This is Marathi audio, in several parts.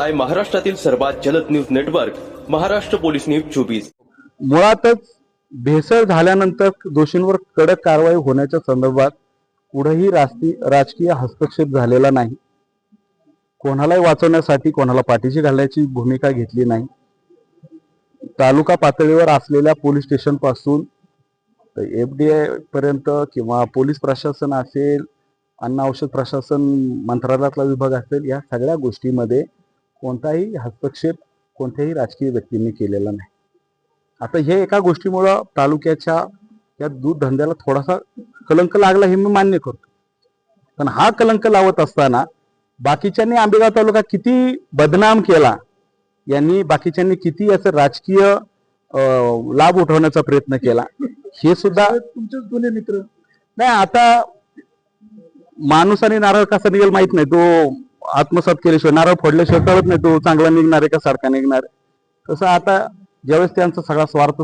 पाहताय महाराष्ट्रातील सर्वात जलद news network Maharashtra police news 24। मुळातच भेसळ झाल्यानंतर दोषींवर कडक कारवाई होण्याच्या संदर्भात कुठेही राजकीय हस्तक्षेप झालेला नाही। कोणालाही वाचवण्यासाठी कोणाला पाठीशी घालण्याची भूमिका घेतली नाही। तालुका पातळीवर असलेल्या पोलीस स्टेशन पासून एफडीए पर्यंत किंवा पोलीस प्रशासन असेल, अन्न औषध प्रशासन मंत्रालयातला विभाग असेल, या सगळ्या गोष्टींमध्ये कोणताही हस्तक्षेप कोणत्याही राजकीय व्यक्तींनी केलेला नाही। आता हे एका गोष्टीमुळे तालुक्याच्या या दूध धंद्याला थोडासा कलंक लागला हे मी मान्य करतो, पण हा कलंक लावत असताना बाकीच्यांनी आंबेगाव तालुका किती बदनाम केला, यांनी बाकीच्यांनी किती याचा राजकीय लाभ उठवण्याचा प्रयत्न केला, हे सुद्धा तुमचेच जुने मित्र नाही। आता माणूस आणि नारळ कसा निघेल माहित नाही, तो आत्मसात केल्याशिवाय, नारळ फोडल्याशिवाय कळत नाही तो चांगला निघणार आहे का सारखा निघणार आहे। तसं आता ज्यावेळेस त्यांचा सगळा स्वार्थ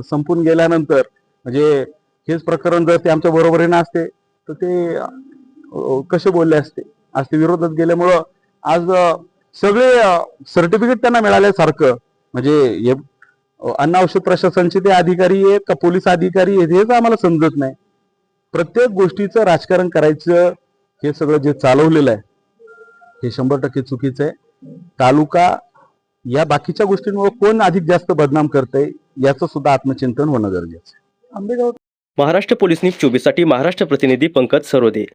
संपून गेल्यानंतर, म्हणजे हेच प्रकरण जर ते आमच्या बरोबरीने असते तर ते कसे बोलले असते, आज ते विरोधात गेल्यामुळं आज सगळे सर्टिफिकेट त्यांना मिळाल्यासारखं, म्हणजे अन्न औषध प्रशासनाचे ते अधिकारी आहेत का पोलीस अधिकारी आहेत हेच आम्हाला समजत नाही। प्रत्येक गोष्टीचं राजकारण करायचं हे सगळं जे चालवलेलं आहे हे 100% चुकीचं आहे। तालुका या बाकीच्या गोष्टींमुळे कोण अधिक जास्त बदनाम करतंय याचं सुद्धा आत्मचिंतन होणं गरजेचं आहे। महाराष्ट्र पोलीस न्यूज 24 साठी महाराष्ट्र प्रतिनिधी पंकज सरोदे।